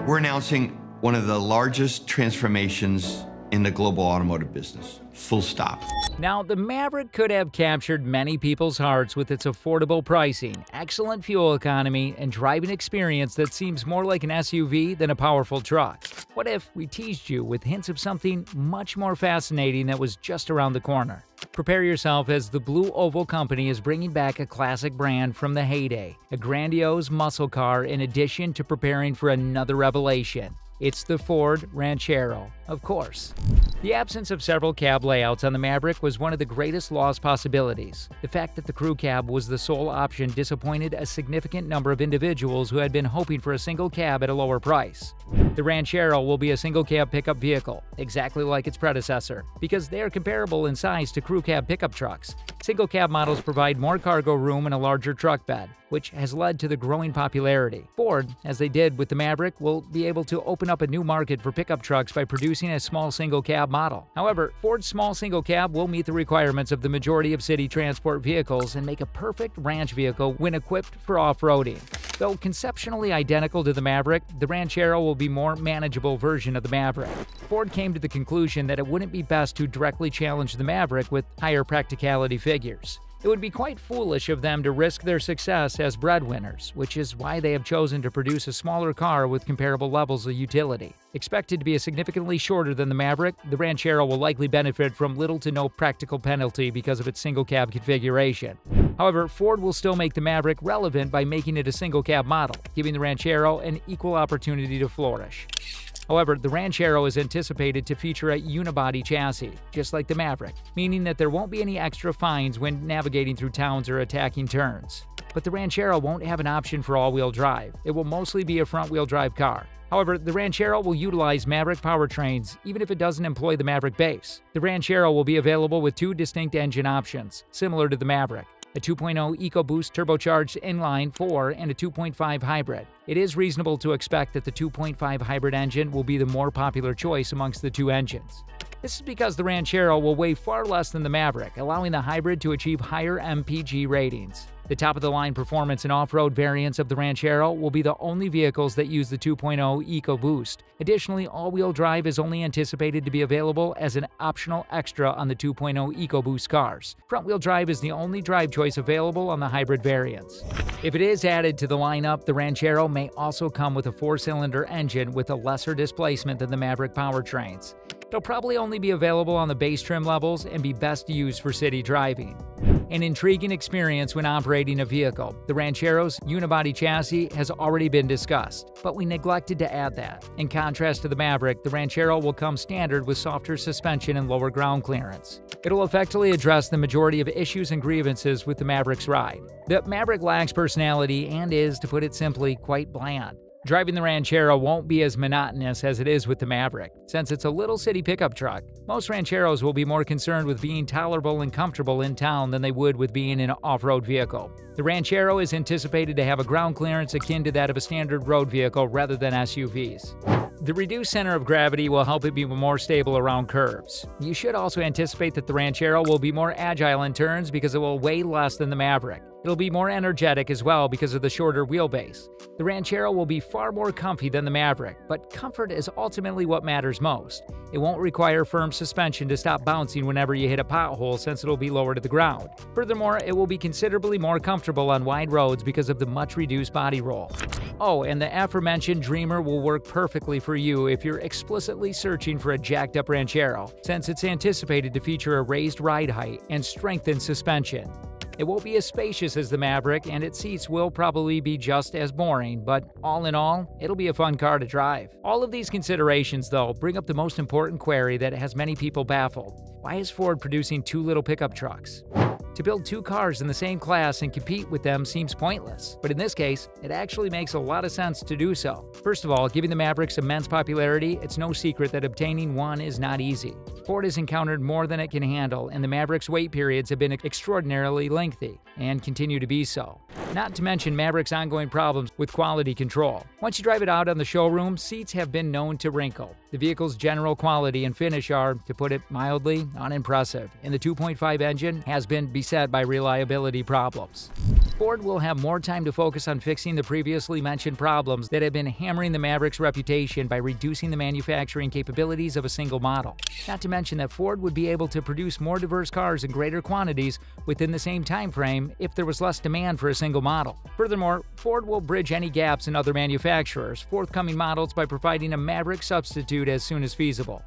We're announcing one of the largest transformations in the global automotive business. Full stop. Now, the Maverick could have captured many people's hearts with its affordable pricing, excellent fuel economy, and driving experience that seems more like an SUV than a powerful truck. What if we teased you with hints of something much more fascinating that was just around the corner? Prepare yourself, as the Blue Oval Company is bringing back a classic brand from the heyday, a grandiose muscle car in addition to preparing for another revelation. It's the Ford Ranchero, of course. The absence of several cab layouts on the Maverick was one of the greatest lost possibilities. The fact that the crew cab was the sole option disappointed a significant number of individuals who had been hoping for a single cab at a lower price. The Ranchero will be a single cab pickup vehicle, exactly like its predecessor, because they are comparable in size to crew cab pickup trucks. Single cab models provide more cargo room and a larger truck bed, which has led to the growing popularity. Ford, as they did with the Maverick, will be able to open up a new market for pickup trucks by producing a small single cab model. However, Ford's small single cab will meet the requirements of the majority of city transport vehicles and make a perfect ranch vehicle when equipped for off-roading. Though conceptually identical to the Maverick, the Ranchero will be a more manageable version of the Maverick. Ford came to the conclusion that it wouldn't be best to directly challenge the Maverick with higher practicality figures. It would be quite foolish of them to risk their success as breadwinners, which is why they have chosen to produce a smaller car with comparable levels of utility. Expected to be significantly shorter than the Maverick, the Ranchero will likely benefit from little to no practical penalty because of its single cab configuration. However, Ford will still make the Maverick relevant by making it a single cab model, giving the Ranchero an equal opportunity to flourish. However, the Ranchero is anticipated to feature a unibody chassis, just like the Maverick, meaning that there won't be any extra fines when navigating through towns or attacking turns. But the Ranchero won't have an option for all-wheel drive. It will mostly be a front-wheel drive car. However, the Ranchero will utilize Maverick powertrains, even if it doesn't employ the Maverick base. The Ranchero will be available with two distinct engine options, similar to the Maverick: a 2.0 EcoBoost turbocharged inline-4 and a 2.5 hybrid. It is reasonable to expect that the 2.5 hybrid engine will be the more popular choice amongst the two engines. This is because the Ranchero will weigh far less than the Maverick, allowing the hybrid to achieve higher MPG ratings. The top-of-the-line performance and off-road variants of the Ranchero will be the only vehicles that use the 2.0 EcoBoost. Additionally, all-wheel drive is only anticipated to be available as an optional extra on the 2.0 EcoBoost cars. Front-wheel drive is the only drive choice available on the hybrid variants. If it is added to the lineup, the Ranchero may also come with a 4-cylinder engine with a lesser displacement than the Maverick powertrains. It'll probably only be available on the base trim levels and be best used for city driving. An intriguing experience when operating a vehicle, the Ranchero's unibody chassis has already been discussed, but we neglected to add that. In contrast to the Maverick, the Ranchero will come standard with softer suspension and lower ground clearance. It'll effectively address the majority of issues and grievances with the Maverick's ride. The Maverick lacks personality and is, to put it simply, quite bland. Driving the Ranchero won't be as monotonous as it is with the Maverick, since it's a little city pickup truck. Most Rancheros will be more concerned with being tolerable and comfortable in town than they would with being an off-road vehicle. The Ranchero is anticipated to have a ground clearance akin to that of a standard road vehicle rather than SUVs. The reduced center of gravity will help it be more stable around curves. You should also anticipate that the Ranchero will be more agile in turns because it will weigh less than the Maverick. It'll be more energetic as well because of the shorter wheelbase. The Ranchero will be far more comfy than the Maverick, but comfort is ultimately what matters most. It won't require firm suspension to stop bouncing whenever you hit a pothole, since it'll be lower to the ground. Furthermore, it will be considerably more comfortable on wide roads because of the much reduced body roll. Oh, and the aforementioned Dreamer will work perfectly for you if you're explicitly searching for a jacked-up Ranchero, since it's anticipated to feature a raised ride height and strengthened suspension. It won't be as spacious as the Maverick, and its seats will probably be just as boring, but all in all, it'll be a fun car to drive. All of these considerations, though, bring up the most important query that has many people baffled. Why is Ford producing two little pickup trucks? To build two cars in the same class and compete with them seems pointless, but in this case, it actually makes a lot of sense to do so. First of all, given the Maverick's immense popularity, it's no secret that obtaining one is not easy. Ford has encountered more than it can handle, and the Maverick's wait periods have been extraordinarily lengthy and continue to be so. Not to mention Maverick's ongoing problems with quality control. Once you drive it out on the showroom, seats have been known to wrinkle. The vehicle's general quality and finish are, to put it mildly, unimpressive, and the 2.5 engine has been beset by reliability problems. Ford will have more time to focus on fixing the previously mentioned problems that have been hammering the Maverick's reputation by reducing the manufacturing capabilities of a single model. Not to mention that Ford would be able to produce more diverse cars in greater quantities within the same time frame if there was less demand for a single model. Furthermore, Ford will bridge any gaps in other manufacturers' forthcoming models by providing a Maverick substitute as soon as feasible.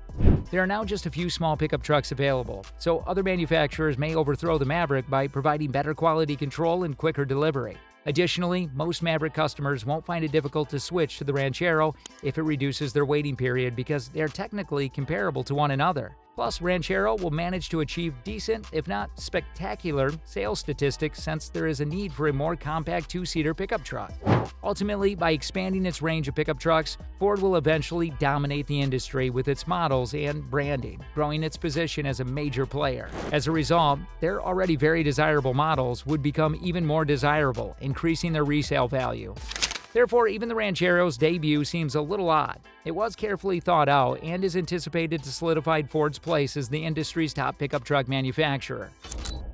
There are now just a few small pickup trucks available, so other manufacturers may overthrow the Maverick by providing better quality control and quicker delivery. Additionally, most Maverick customers won't find it difficult to switch to the Ranchero if it reduces their waiting period because they're technically comparable to one another. Plus, Ranchero will manage to achieve decent, if not spectacular, sales statistics since there is a need for a more compact two-seater pickup truck. Ultimately, by expanding its range of pickup trucks, Ford will eventually dominate the industry with its models and branding, growing its position as a major player. As a result, their already very desirable models would become even more desirable, increasing their resale value. Therefore, even the Ranchero's debut seems a little odd. It was carefully thought out and is anticipated to solidify Ford's place as the industry's top pickup truck manufacturer.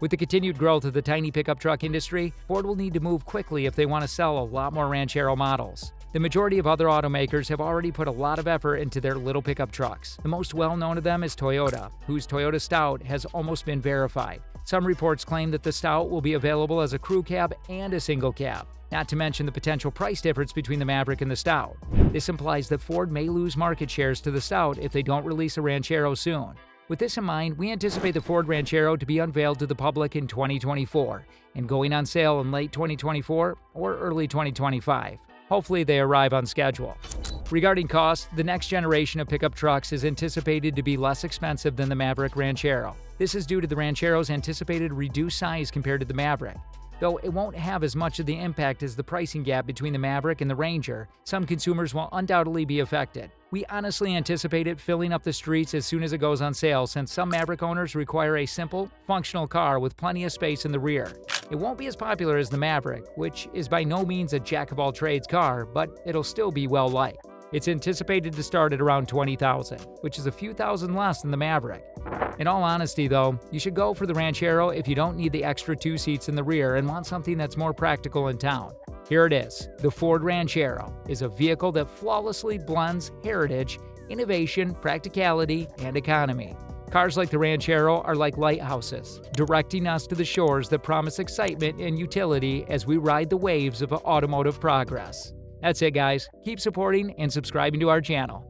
With the continued growth of the tiny pickup truck industry, Ford will need to move quickly if they want to sell a lot more Ranchero models. The majority of other automakers have already put a lot of effort into their little pickup trucks. The most well-known of them is Toyota, whose Toyota Stout has almost been verified. Some reports claim that the Stout will be available as a crew cab and a single cab, not to mention the potential price difference between the Maverick and the Stout. This implies that Ford may lose market shares to the Stout if they don't release a Ranchero soon. With this in mind, we anticipate the Ford Ranchero to be unveiled to the public in 2024 and going on sale in late 2024 or early 2025. Hopefully they arrive on schedule. Regarding cost, the next generation of pickup trucks is anticipated to be less expensive than the Maverick Ranchero. This is due to the Ranchero's anticipated reduced size compared to the Maverick. Though it won't have as much of the impact as the pricing gap between the Maverick and the Ranger, some consumers will undoubtedly be affected. We honestly anticipate it filling up the streets as soon as it goes on sale, since some Maverick owners require a simple, functional car with plenty of space in the rear. It won't be as popular as the Maverick, which is by no means a jack-of-all-trades car, but it'll still be well-liked. It's anticipated to start at around $20,000, which is a few thousand less than the Maverick. In all honesty, though, you should go for the Ranchero if you don't need the extra 2 seats in the rear and want something that's more practical in town. Here it is. The Ford Ranchero is a vehicle that flawlessly blends heritage, innovation, practicality, and economy. Cars like the Ranchero are like lighthouses, directing us to the shores that promise excitement and utility as we ride the waves of automotive progress. That's it, guys. Keep supporting and subscribing to our channel.